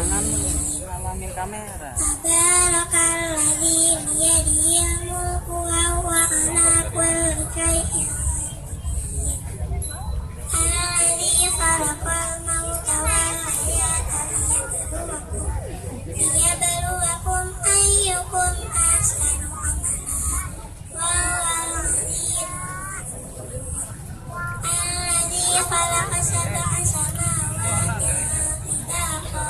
jangan ngalamin kamera. Tabarakalladzi biyadihil mulku wa huwa ala kulli syai'in alladzi khalaqal mauta wal hayata liyabluwakum ayyukum ahsanu amala wa huwal azizul alladzi khalaqa sab'a samawati tibaqa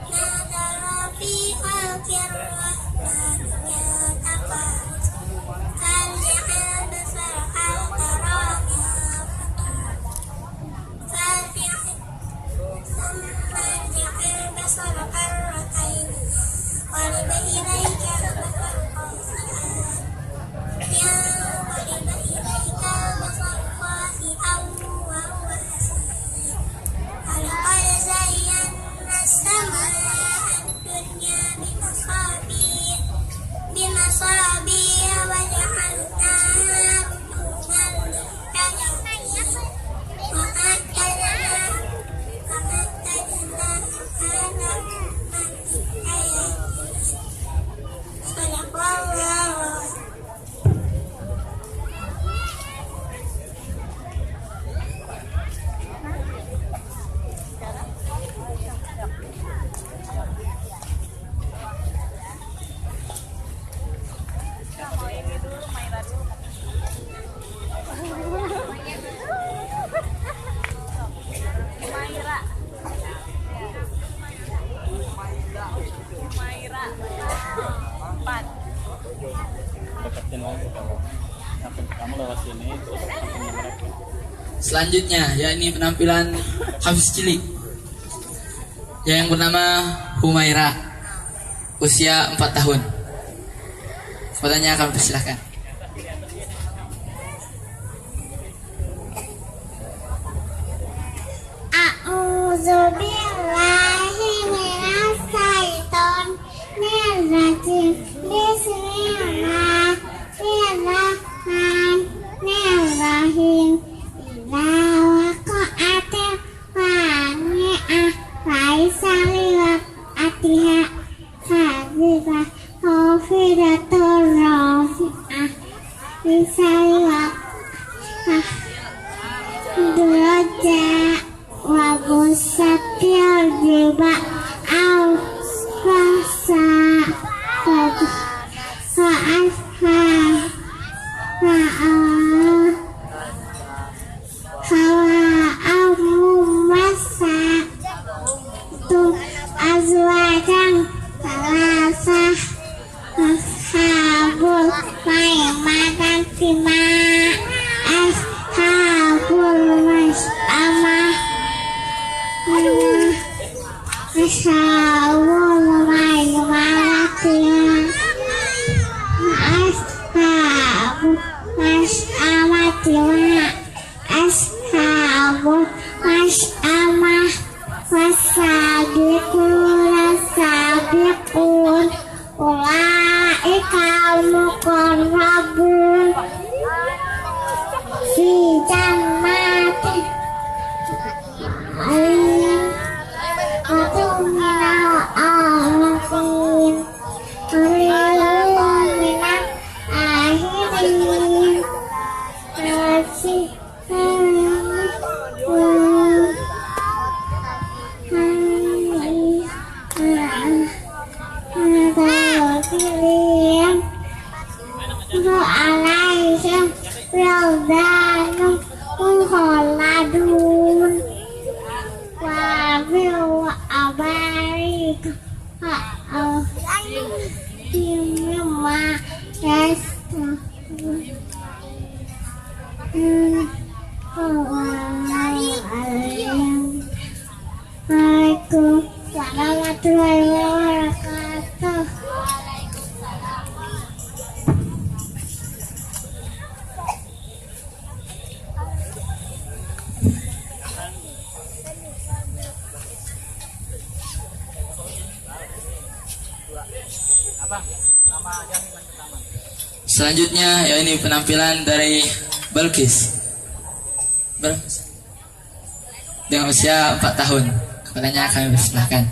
ma tara fi khalqir rahmani min tafawut farji'il basara hal tara ثم ارجع البصر كرتين ينقلب إليك البصر خاسئا وهو حسير ولقد زينا السماء الدنيا بمصابيح وجعلناها رجوما للشياطين Deketin lagi kalau kamu lewat sini terus sampingnya mereka. Selanjutnya yakni penampilan Hafiz cilik yang bernama Humaira, usia 4 tahun. Fotonya akan persilahkan. A'udzubillahi minas syaitonir rajim. Bismillahirrahmanirrahim. Idza waqa'atil waqi'ah laisa liwaqa'atiha kadhibah khafidatur rafi'ah laisa liwaqa'ah daraja wa busatil jiba au rasa ashabul masy'amah wasabiquna sabiqun ulaikal muqarrabun fi jannatin warahmatullahi wabarakatuh. Selanjutnya ya ini penampilan dari Balkis dengan usia 4 tahun. Kepadanya kami persilahkan.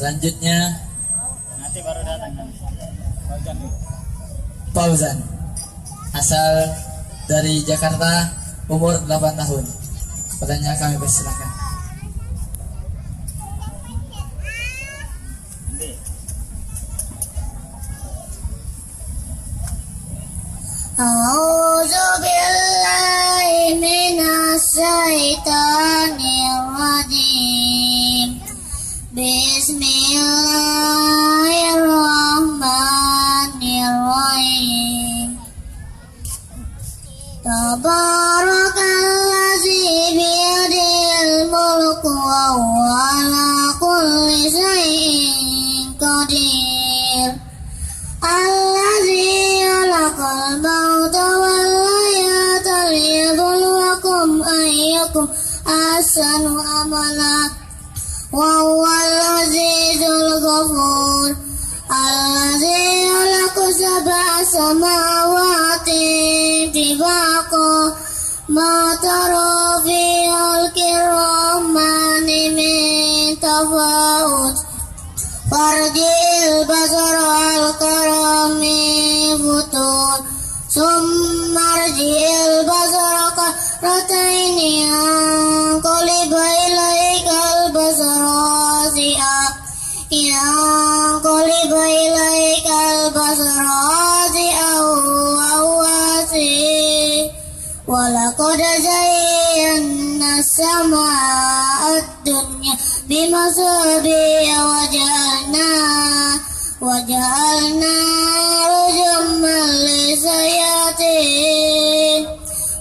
Selanjutnya Nanti baru datang kan. Fauzan nih. Fauzan, asal dari Jakarta, umur 8 tahun. Pertanyaan kami persilakan. A'udzu billahi minas syaitonir rajim. Bismillahirrahmanirrahim. Tabarakalladzi biyadihil mulku wa huwa ala kulli syai'in qadir. Alladzi khalaqal mauta wal hayata liyabluwakum ayyukum ahsanu amala wa huwal azizul ghafur. Alladzi khalaqa sab'a samawati tibaqa ma tara fi khalqir rahmani min tafawut. Farjil basar al karami futur summarjil basar karataini qaliba ilaikal basar asi'a qaliba ilaikal basar asi'a wa wasi walaqad zayyana as-samaa'a ad-dunya bimasabiha waja'alna rujumman lisayatin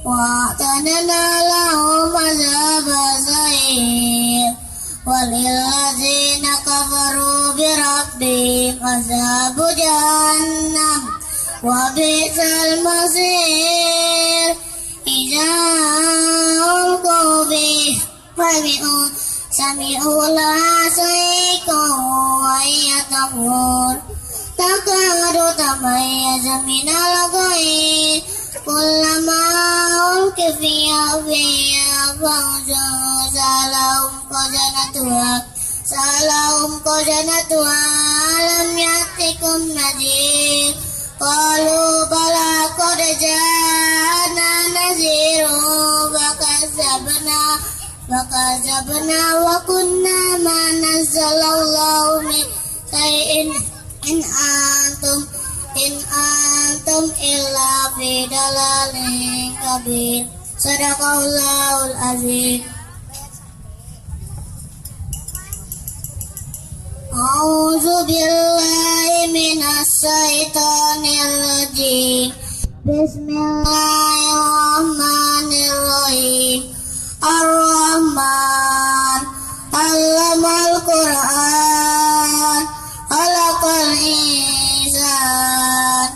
wa'tadna lahum azaba sa'ir walillazina kafaru birabbihim azabu jahannam wa bi'sal masir idza ulqu bihi sami'u laha sa'iqan wa hiya tafur takadu tamayyazu minal ghayz kullama ulqiya fiha fawzun salahum qadanatuha alam ya'tikum nadhir qalu bala qad ja'ana nadhirun fakadzabna wa kunna ma nazzalallahu min shay'in in antum illa fi dalalin kabir. Sadaqallahul azim. A'udzu billahi minas syaitonir rajim. Bismillahirrahmanirrahim. Ar-Rahman 'allamal Qur'an, khalaqal insan,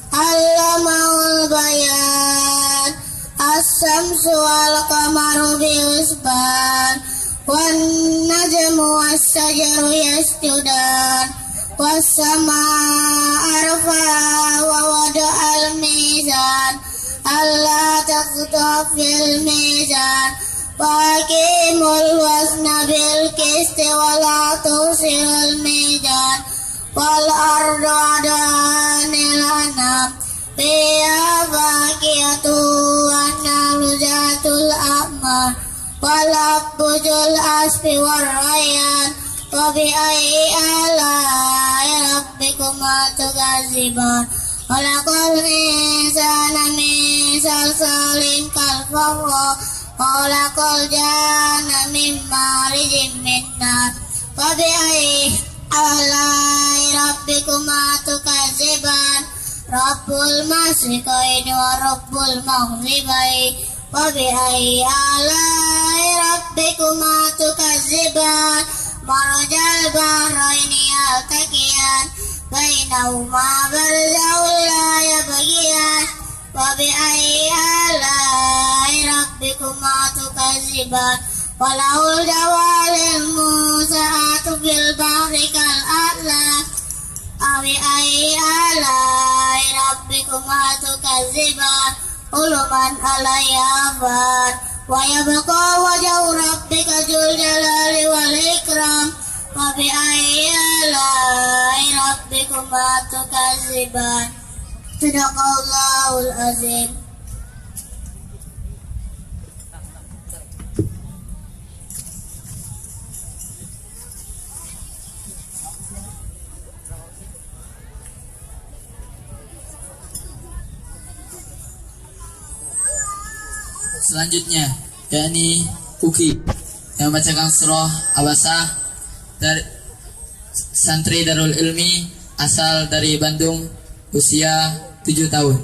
'allamaul bayan. As-samsu wal qamaru bihusban, wan najmu was-sajaru yasjudan, was-samaa'a rafa'a wa wada'al mizan, alla taghdha fil mizan. Waqimul wazna bil qisti wa la tusirul mizan wal ardu adanil anam fiha faqiyatu wa nalujatul a'mar wal abujul asfi war rayyan wa bi ayyi ala'i rabbikuma tukadziban. Khalaqal insana min salsalin kal farra khalaqal janna min marijin min nar wa bi ayyi ala'i rabbikuma tukadziban. Rabbul masyriqaini wa rabbul maghribaini wa bi ayyi ala'i rabbikuma tukadziban. Marajal bahraini yaltaqiyan bainahuma barzakhun la yabghiyan wa bi ayyi ala'i rabbikuma tukadziban. Walahul jawalil musa'atu fil bahri kal a'lam awi ayyi ala'i rabbikuma tukadziban. Uluman alayya fan wa yabqa wajhu rabbika dzul jalali wal ikram wa فبأي آلاء ربكما تكذبان صدق الله العظيم. Selanjutnya, yakni Uki yang membacakan surah Abasa dari santri Darul Ilmi asal dari Bandung, usia 7 tahun.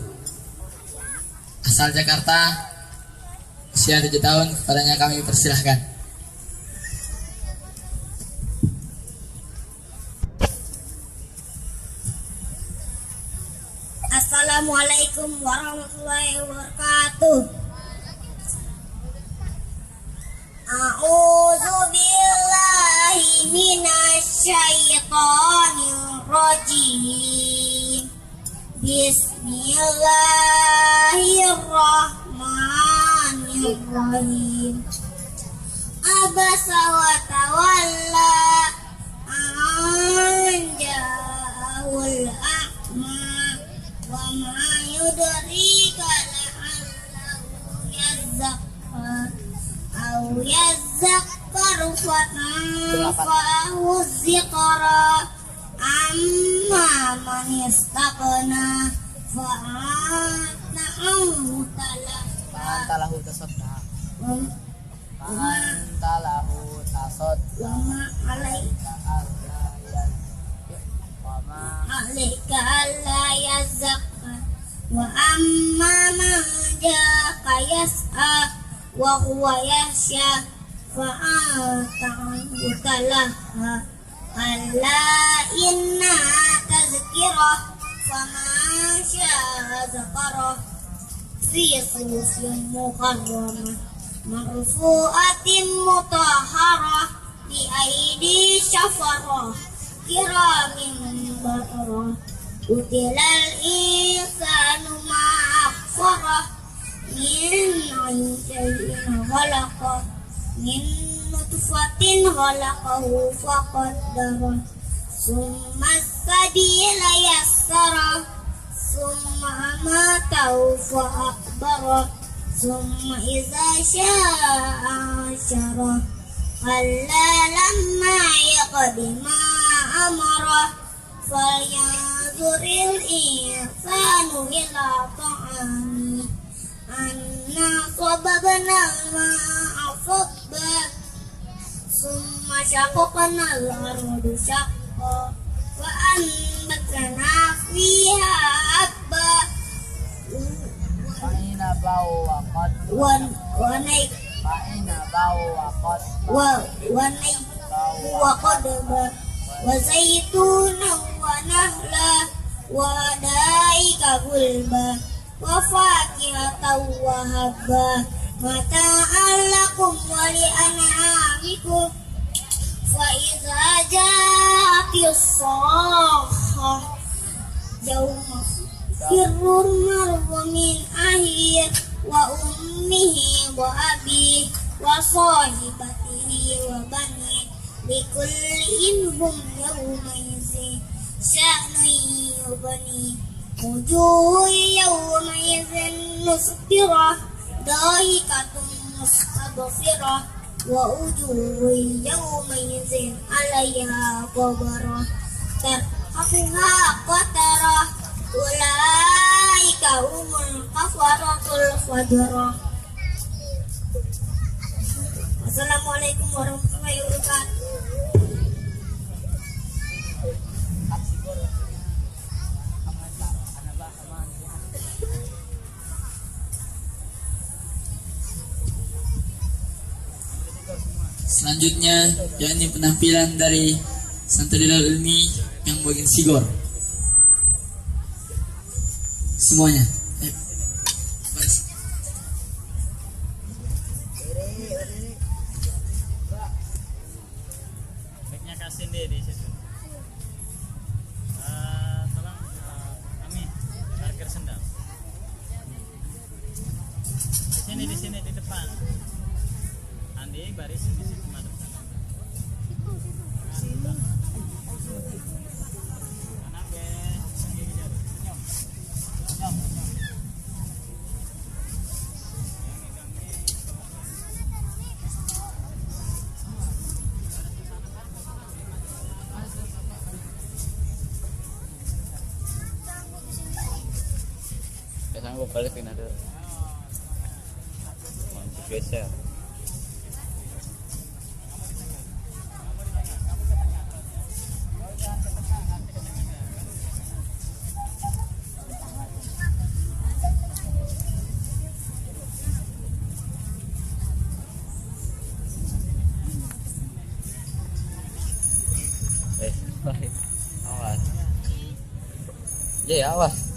Asal Jakarta, usia 7 tahun, kepadanya kami persilahkan. Assalamualaikum warahmatullahi wabarakatuh. A'udzu billahi minasyaitonir rajim. Bismillahirrahmanirrahim. Abasa wa tawalla an ja'ahul a'ma wa ma yudrika la'allahu yazzakka aw yazzakkaru fatanfa'ahu dzikra amma man istaqna fa'antahu Talahu tasadda. wa Talahu tasadda. ma alaika alla yazzakka wa amma man ja'aka yas'a wa huwa yahsya fa'antahu talaha alla inna tazkirah faman syaa zakarah fi suhufin mukarramah marfu'atin mutahharah bi aidi syafarah kiramin bararah utilal insanu ma'akfarah min ayyin khalaqah min nutfatin khalaqahu faqaddarah summa sabila yassarah summa amatahu fa'akbarah summa idza syaa ansyarah kalla lamma yaqdi ma amarah falyanzuril insanu ila ta'ami anna sababna al-ma'a sabba summa syaqaqna al-ardu syaqqa wa anbatna fiha habba Fa'ina bau wa qad. Fa'ina bau wa qad. wa qadba wa zaituna wa nahla wa daika gulba wa fakihatan wa habba mata'an lakum wa li an'amikum fa idza ja'atis sakhah yawma firrul mar'u min ahlihi wa ummihi wa abihi wa sahibatihi wa banihi likulli minhum yawma izin sya'nun yughni wujuhun yawma izin musfirah dahikatun mustabsirah wa wujuhun yawma izin 'alayha ghabarah tarhaquha qatarah ulaika humul kafaratul fajrah. Assalamualaikum warahmatullahi wabarakatuh. Selanjutnya, yakni penampilan dari santri Darul Ilmi yang bagian Sigor. Semuanya. Ayo. Baris. Baiknya kasih deh di situ. Tolong kami parkir sendal. Di sini di depan. Andi baris di situ madep sana. Coba balikin ada. Mantap geser. Awas. Ya, awas.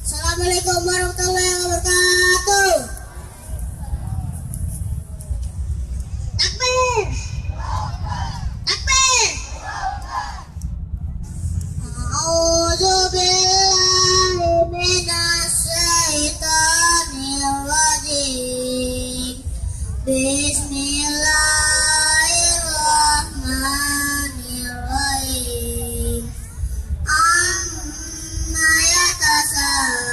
Assalamualaikum warahmatullahi wabarakatuh. Takbir. Takbir. A'udzu billahi minasy syaithanir rajim. Bismillahirrahmanirrahim. Amma yatasaalun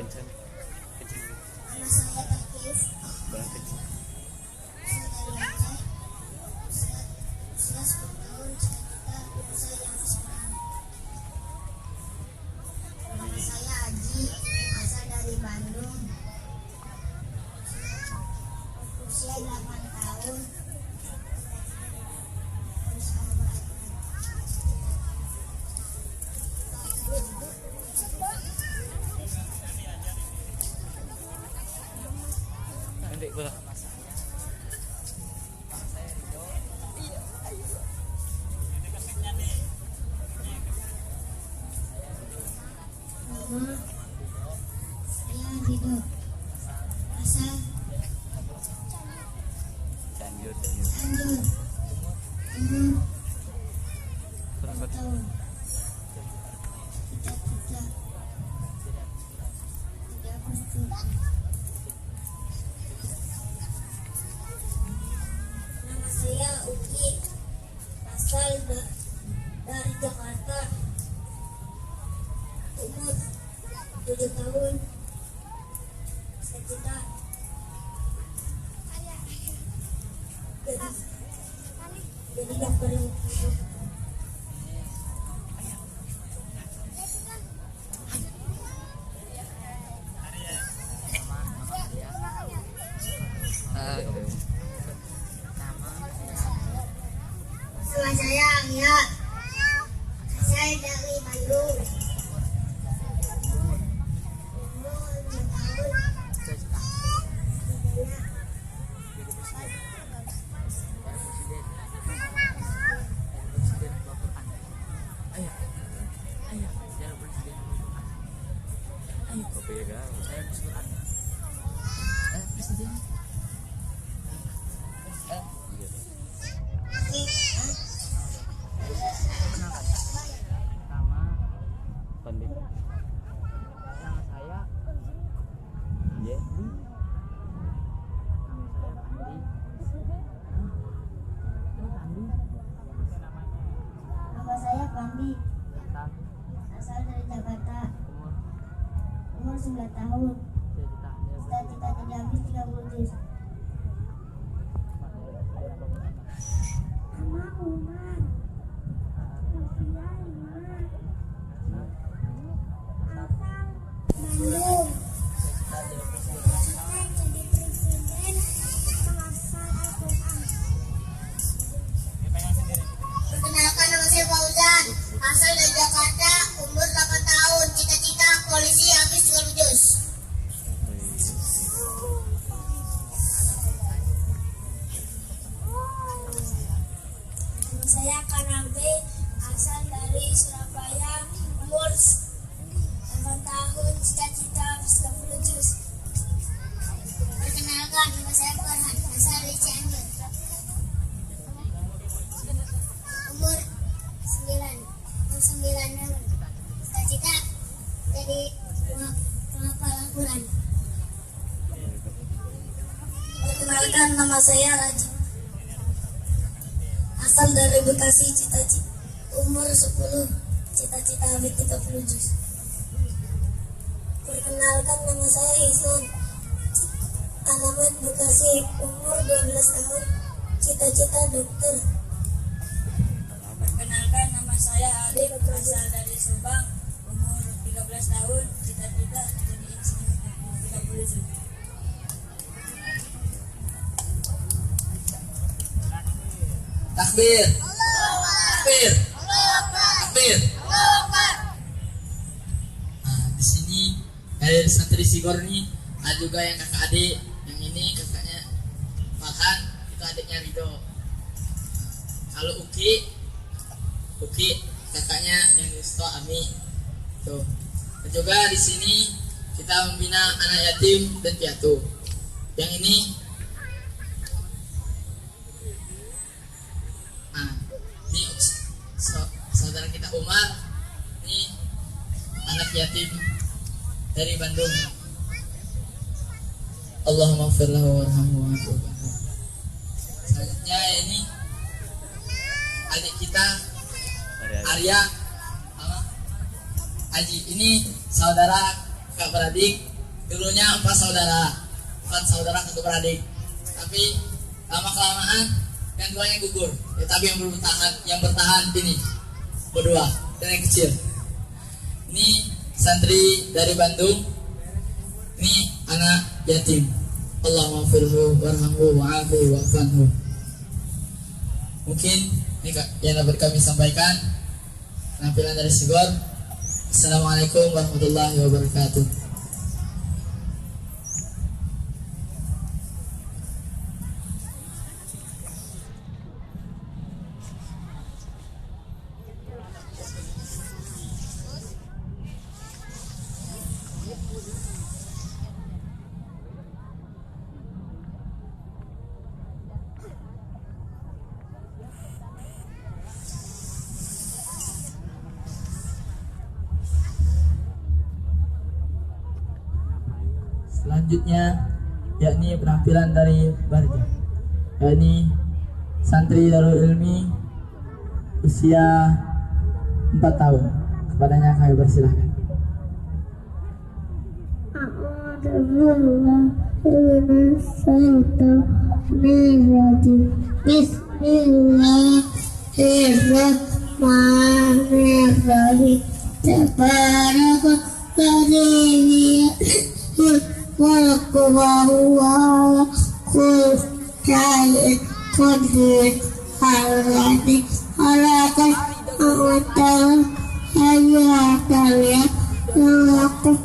Cen. Kecil. Nama saya Takif. Barang kecil. Saya dari Aceh. Usia 10 tahun. Cita-cita ibu saya yang Islam. Nama saya Aji. Asal dari Bandung. Usia 8 tahun. Nanti gua Nama saya Ridho. Asal Cianjur. Cianjur. Umur 4 tahun. Cita-cita tidak bersyukur. Nama saya Uki. Asal dari Jakarta. Umur 7 tahun. Cita-cita jadi dokter yang Nama saya Angga. Saya dari Bandung. Umur 5 tahun. Kopi ya kan. Presiden. Nama Pandit. Nama saya Iya. Nama saya Pandi. Asal dari Jakarta. Umur 9 tahun. Cita-cita tidak habis 30 juz. Nama Umar. Usia 5. Asal Bandung. Cita-cita jadi presiden menghafal Al-Quran. Perkenalkan, nama saya Fauzan. Asal dari Jakarta. Umur 8 tahun. Cita-cita polisi habis 30 juz. Saya Kanabe, asal dari Surabaya, umur 8 tahun, cita-cita 30 juz. Perkenalkan, nama saya Farhan, asal dari Cianjur. Umur 9 tahun. Cita-cita jadi penghafal Al-Quran. Perkenalkan, nama saya Raji. Asal dari Bekasi, cita-cita umur 10, cita-cita habis 30 juz. Perkenalkan, nama saya Ihsan. Alamat Bekasi, umur 12 tahun, cita-cita dokter. Perkenalkan, nama saya Adib, asal dari Subang, umur 13 tahun, cita-cita jadi insinyur 30 juz. Takbir. Takbir. Takbir. Nah, di sini dari santri Sigor nih ada juga yang kakak adik. Yang ini kakaknya Farhan, itu adiknya Ridho. Kalau Uki kakaknya yang Yusto Ami. Tuh. Dan juga di sini kita membina anak yatim dan piatu. Yang ini ini saudara kita Umar, ini anak yatim dari Bandung. Allahumma ighfir lahu warhamhu wa'fu anhu. Selanjutnya ini adik kita Arya sama Aji. Ini saudara kakak beradik dulunya 4 saudara satu beradik, tapi lama kelamaan yang tuanya gugur, ya, tapi yang bertahan ini berdua dan yang kecil. Ini santri dari Bandung, ini anak yatim. Allahumma firhu warhamhu wa'afu wa'fanhu. Mungkin ini yang dapat kami sampaikan penampilan dari Sigor. Assalamualaikum warahmatullahi wabarakatuh. Selanjutnya yakni penampilan dari Barja, yakni santri Darul Ilmi usia 4 tahun. Kepadanya kami persilahkan. Bismillahirrahmanirrahim. Tabarakalladzi Wallahu kul syai'in qadir alladzi khalaqal mauta hayata lakum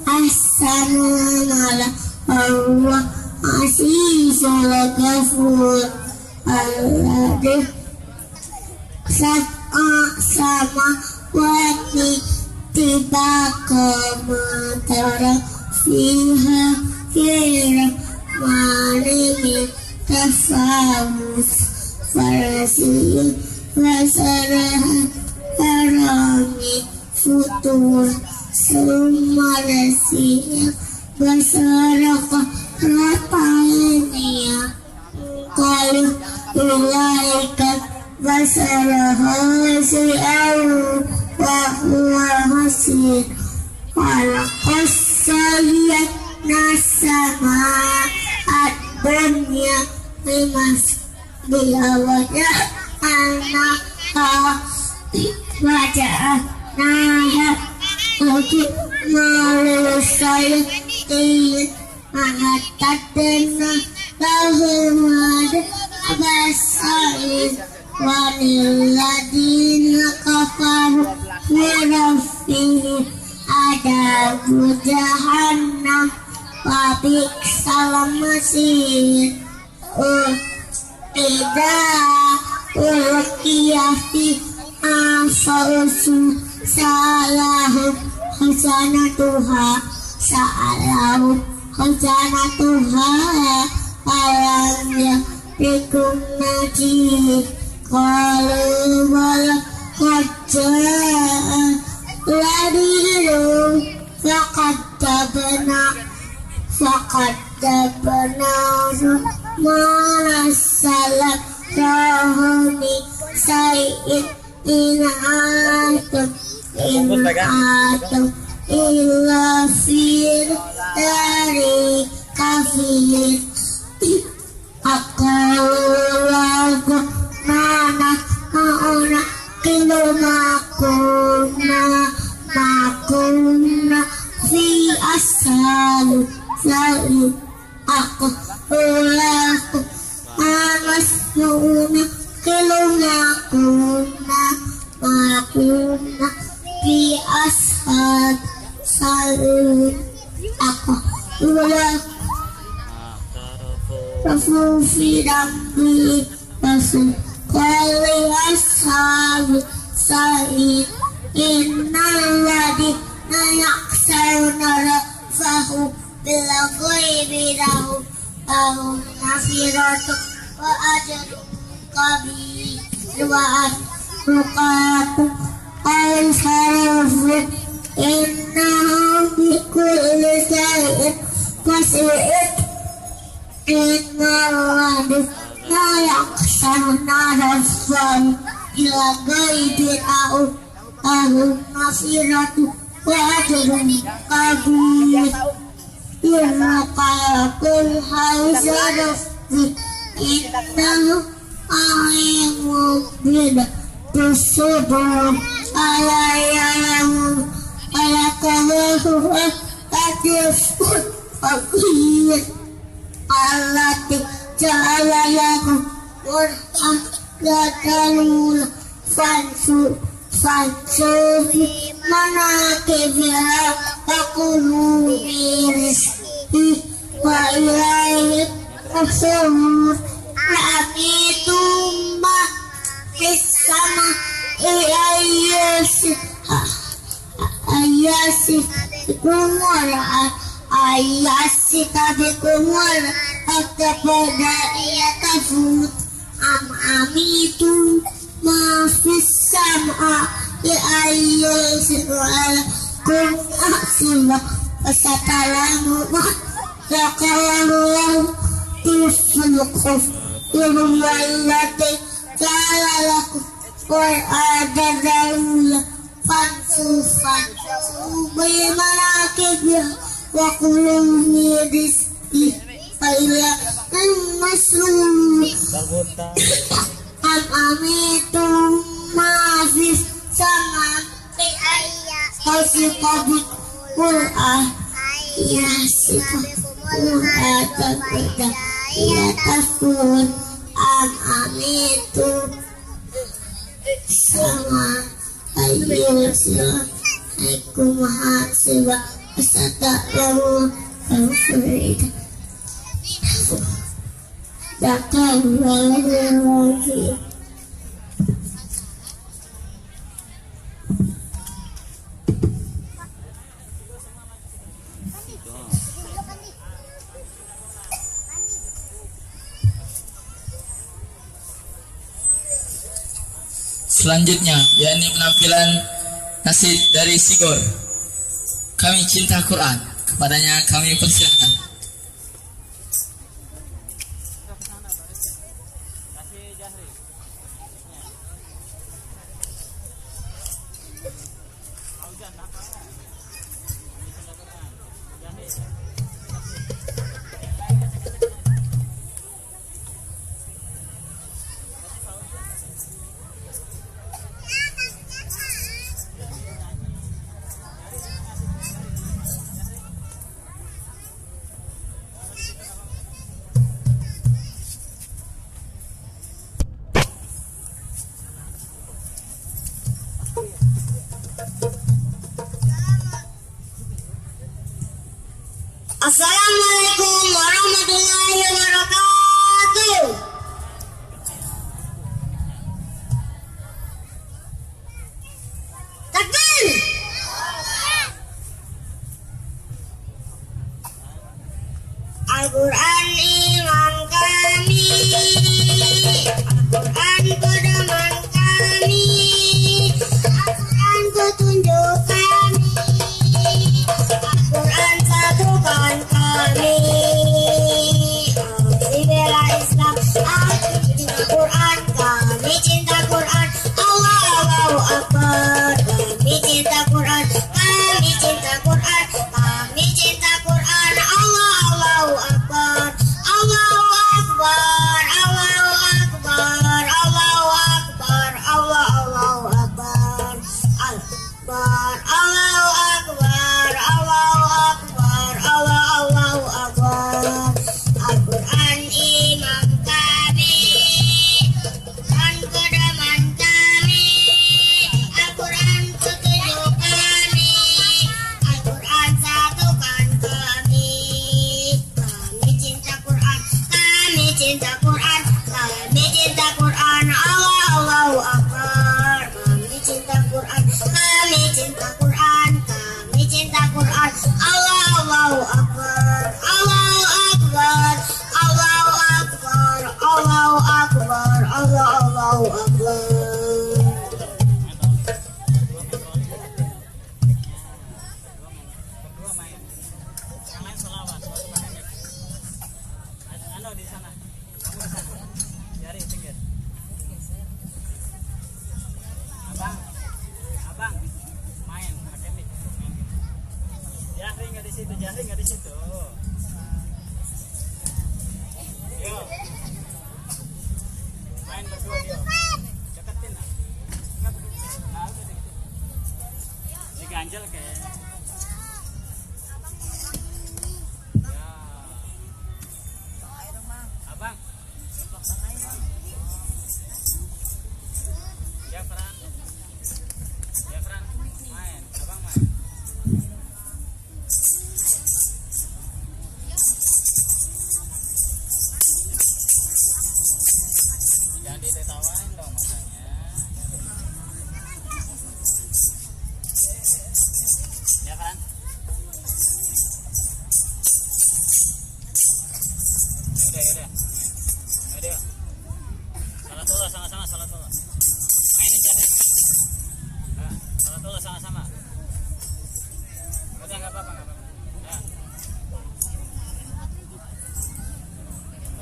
ahsanala Allah azizul ghafur alladzi sama wati tibaka matara fiha kira malimi tafawus farasi wasaraha harami futur sumarasiya basaraka ratainya kalau ulaikat basaraha si'au wa huwa hasir walaqas saliyat nasama ad-dunya limas bilawajah anak wajah naya untuk melusai di mengatadena lahumad abasain waliladina kafaru warafihi adabu jahannam wabiksal masir ulqiyati afausu salahu khasanatuha alamnya bikum najib kalau wala kajaa ladiru faqad dabna marasalat rahuni sayyid inatum illa fir dari kafir akalagu mana mauna kilo makuna fi asal sa'id aku ulaku amas mauna kilo makuna fi asal sa'id aku ulaku Rasul fi dambi Rasul kali ashab sa'id innal ladina yaksawna rafahu bila ghaibi lahum nasiratu wa ajrun kabir wa rukatu al-sarfu innahum bikulli shay'in basir innalladzi la yakhshawna rabbahum ila ghaibin au nasiratu وأجر كبير يرقى كل حوزر إنه عليم بالصبر ألا يعلم خلقه أكبر فقير التي جعل لكم قرآن لا تلون فانسوا في مناكبها فكلوا من رزقه وإليه النشور لأمنتم في السماء أياسكم والأكبر أم أمنتم ما في السماء لأياسكم أحسن فستعلمون فقالوا في الخف يوم التي جعل لكم قرآن ذلولا فانسوا بمناكبها وكلوا من رزقه فإلى المسرور أم أمنتم ما في السماء يسبح بالقرآن يتفون أم أمنتم sama ayyukum hasiba asatalahu al-farid Zakallahu Selanjutnya, yakni penampilan nasid dari Sigor. Kami cinta Quran, kepadanya kami persilahkan. Assalamualaikum warahmatullahi wabarakatuh. Takbir. Al-Quran iman kami, Al-Quran pedoman kami, Al-Quran petunjuk kami, Al-Quran satukan kami. Kami bela Islam, kami cinta Quran, kami cinta Quran. Allahu Akbar. Kami cinta Quran, kami cinta Quran, kami cinta Quran. Allahu Akbar.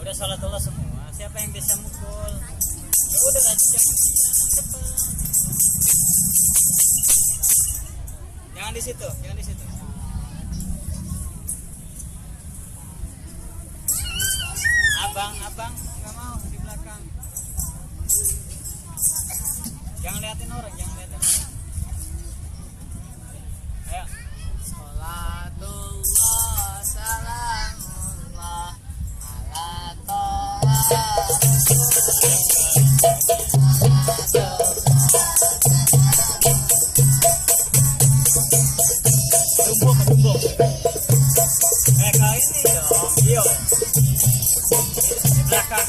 udah sholat semua. Siapa yang bisa mukul? Ya udah aja jangan cepet. Jangan di situ, jangan di situ. Abang, nggak mau di belakang. Jangan liatin orang, jangan liatin orang. Ayo. Sholatullah salamullah ala toha. Tumbuk. Kau ini dong, Gio. Di belakang.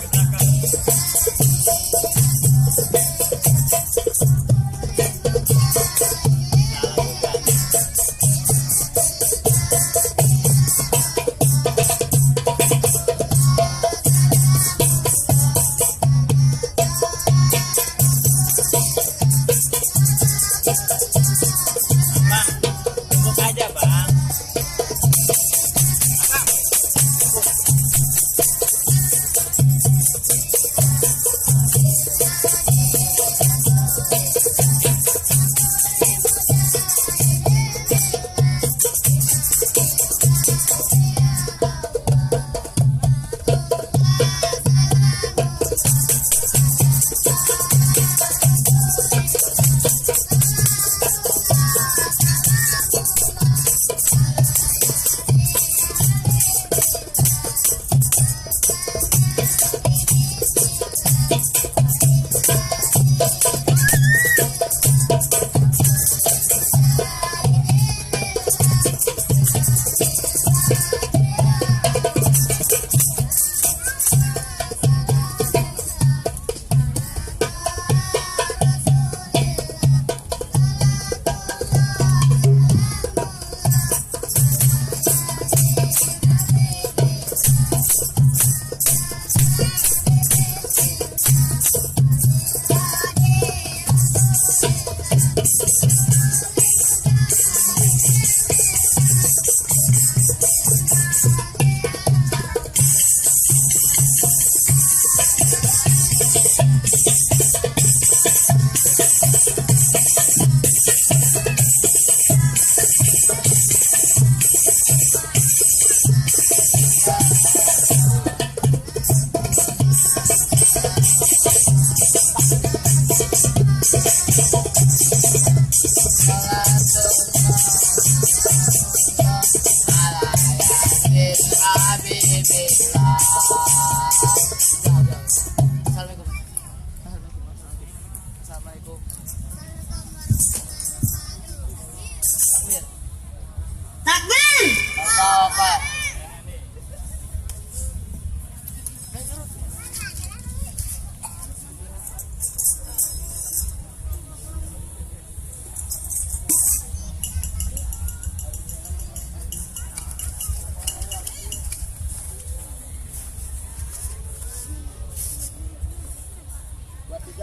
Assalamualaikum. Takbir. Allahu Akbar.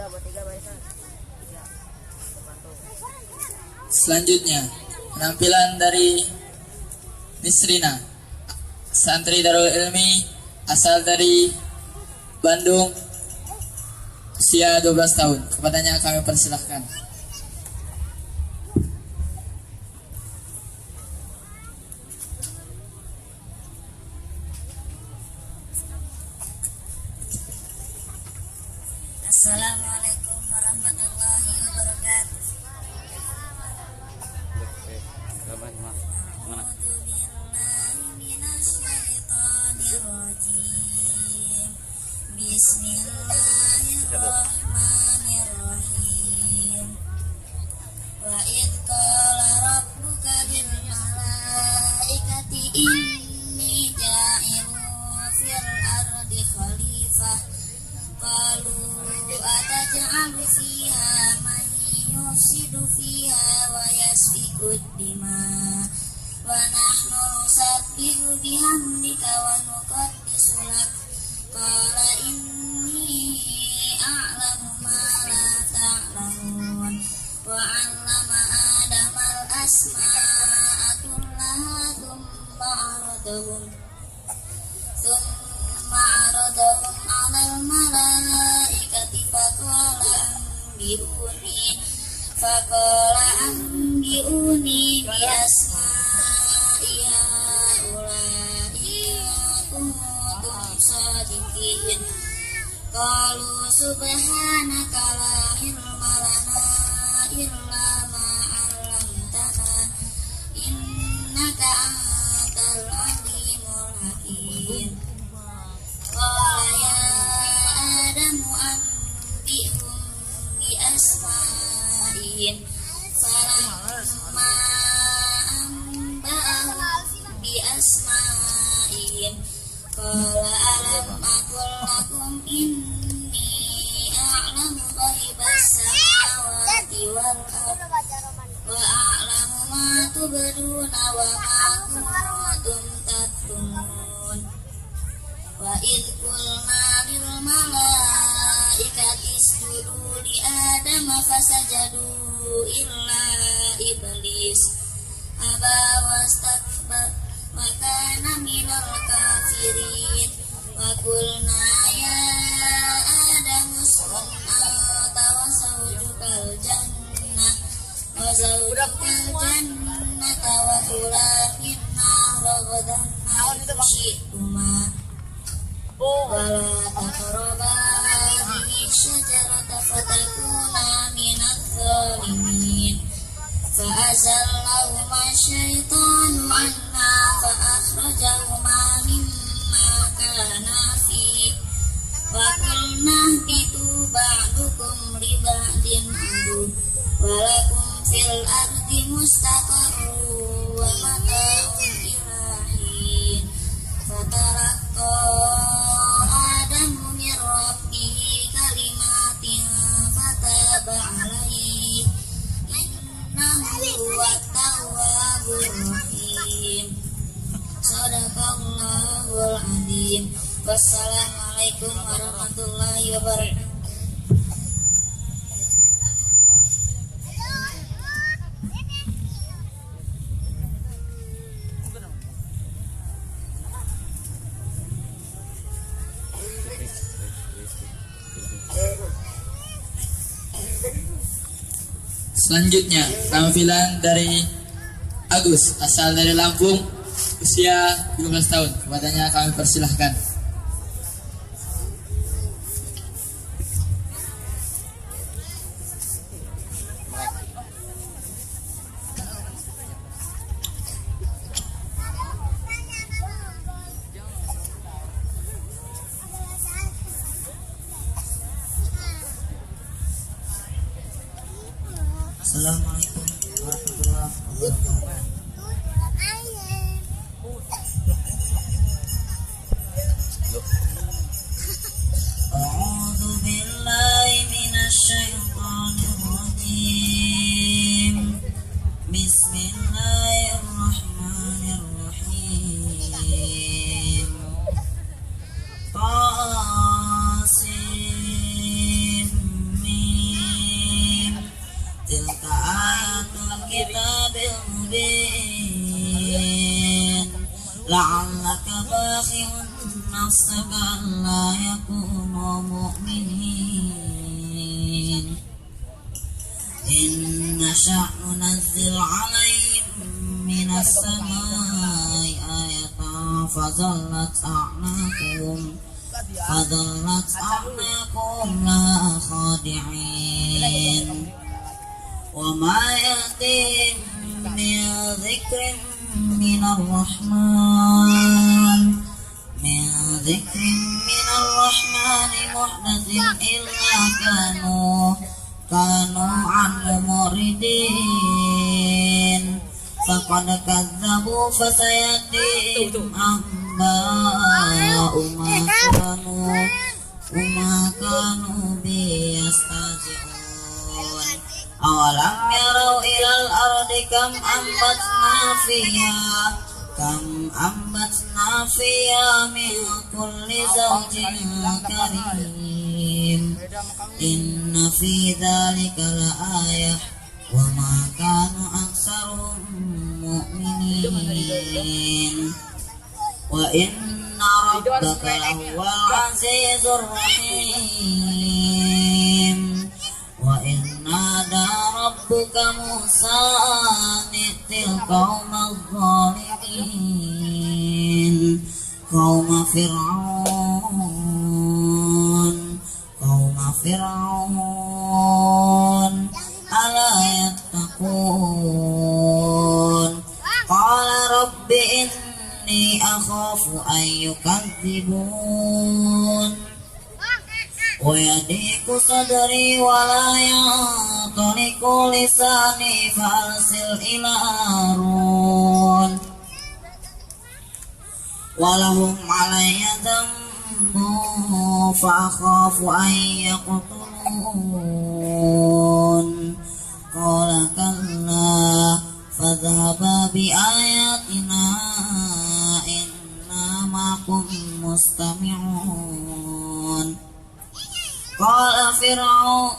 Buat tiga barisan. Selanjutnya, penampilan dari Nisrina, santri Darul Ilmi, asal dari Bandung, usia 12 tahun. Kepadanya kami persilahkan. Assalamualaikum warahmatullahi wabarakatuh. A'udzu billahi minasy syaithanir rajim. Bismillahirrahmanirrahim. Wa id qala rabbuka lil malaikati inni ja'ilun fil ardi khalifah. Qalu ataj'alu fiha man yufsidu fiha wa yasfiku dima wa nahnu nusabbihu bihamdika wa nuqaddisu lak. Qala inni a'lamu ma la ta'lamun wa 'allama Adama al-asma'a kullaha thumma 'aradahum عرضهم على الملائكة فقال أنبئوني بأسماء هؤلاء إن كنتم صادقين قالوا سبحانك لا علم لنا إلا ما علمتنا إنك أنت العليم الحكيم قال يا آدم أنبئهم بأسمائهم فلما أنبأهم بأسمائهم قال ألم أقل لكم إني أعلم غيب السماوات والأرض وأعلم ما تبدون وما كنتم تكتمون وإذ قلنا للملائكة اسجدوا لآدم فسجدوا إلا إبليس أبى واستكبر وكان من الكافرين وقلنا يا آدم اسكن أنت وزوجك الجنة وكلا مما رغدا حيث شئتما ولا تقربا هذه الشجرة فتكونا من الظالمين فأزلهما الشيطان عنها فأخرجهما مما كانا فيه وقلنا اهبطوا بعضكم لبعض عدو ولكم في الأرض مستقر ومتاع إلى حين فتلقى آدم من ربه كلمات فتاب عليه إنه هو التواب الرحيم صدق الله العظيم wassalamualaikum warahmatullahi wabarakatuh. Selanjutnya tampilan dari Agus, asal dari Lampung, usia 17 tahun. Kepadanya kami persilahkan. Assalamualaikum warahmatullahi wabarakatuh. A'udzu billahi minasy syaithanir rajim. Bismillahirrahmanirrahim. Tilka ayatul kitabil mubin la'allaka bakhi'un nafsaka alla yakunu mu'minin in nasha' nunazzil 'alaihim minas samai ayatan fadhallat a'naquhum la khadi'in وما يأتيهم من ذكر من الرحمن محدث إلا كانوا عنه معرضين فقد كذبوا فسيأتيهم أنباء ما كانوا به يستهزئون أولم يروا إلى الأرض كم أنبتنا فيها من كل زوج كريم إن في ذلك لآية وما كان أكثرهم مؤمنين وإن ربك لهو العزيز الرحيم وإذ نادى ربك موسى أن ائت القوم الظالمين قوم فرعون ألا يتقون قال رب إني أخاف أن يكذبون ويضيق صدري ولا ينطلق لساني فأرسل إلى هارون ولهم علي ذنب فأخاف أن يقتلون قال كلا فذهبا بآياتنا إنا معكم مستمعون قال فرعون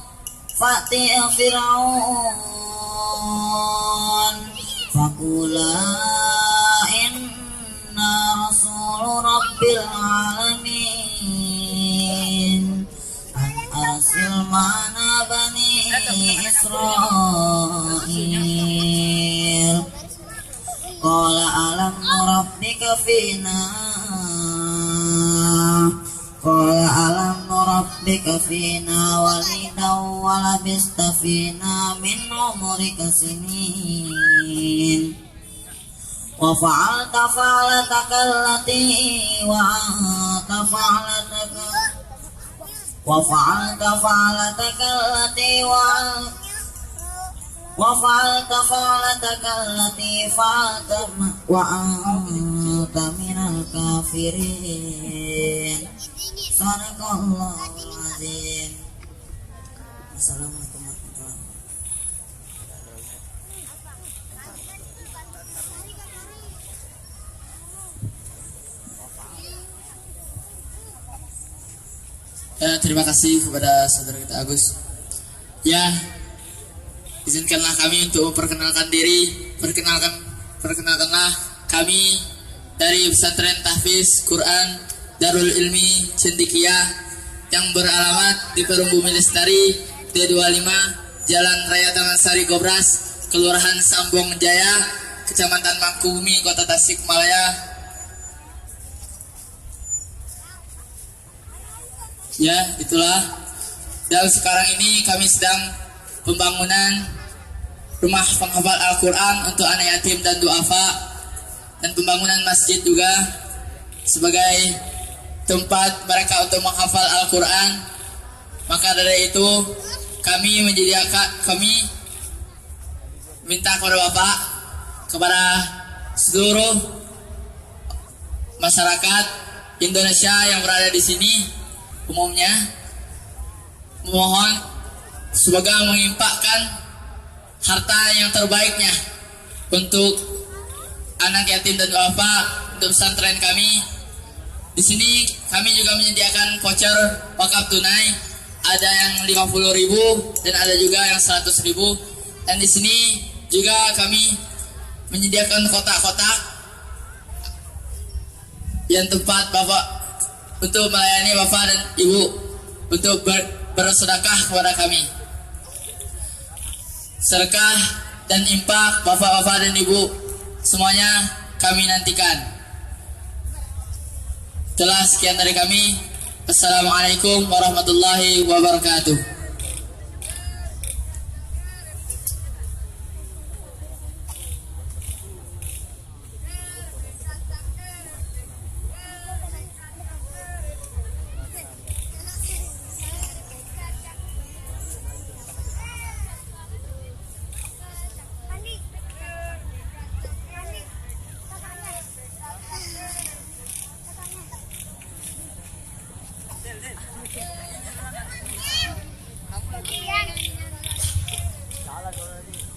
فأتي فرعون فقولا إنا رسول رب العالمين أن أرسل معنا بني إسرائيل قال ألم نربك فينا وليدا ولبست فينا من عمرك سنين وفعلت فعلتك التي فعلت وأنت من الكافرين صدق الله العظيم. Assalamualaikum warahmatullahi wabarakatuh. Terima kasih kepada saudara kita Agus. Ya, izinkanlah kami untuk memperkenalkan diri. Perkenalkanlah kami dari Pesantren Tahfiz Quran Darul Ilmi Cendekia yang beralamat di Perum Bumi Lestari D25 Jalan Raya Taman-Sari Gobras, Kelurahan Sambong Jaya, Kecamatan Mangkubumi, Kota Tasikmalaya. Ya, itulah. Dan sekarang ini kami sedang pembangunan rumah penghafal Al-Quran untuk anak yatim dan duafa, dan pembangunan masjid juga sebagai tempat mereka untuk menghafal Al-Quran. Maka dari itu kami minta kepada Bapak, kepada seluruh masyarakat Indonesia yang berada di sini umumnya, mohon semoga mengimpakkan harta yang terbaiknya untuk anak yatim dan duafa, untuk pesantren kami. Di sini kami juga menyediakan voucher wakaf tunai, ada yang 50.000 dan ada juga yang 100.000. Dan di sini juga kami menyediakan kotak-kotak yang tempat Bapak untuk melayani Bapak dan Ibu untuk bersedekah kepada kami. Sedekah dan infak Bapak-bapak dan Ibu semuanya kami nantikan. Telah sekian dari kami. Assalamualaikum warahmatullahi wabarakatuh.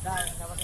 Salah,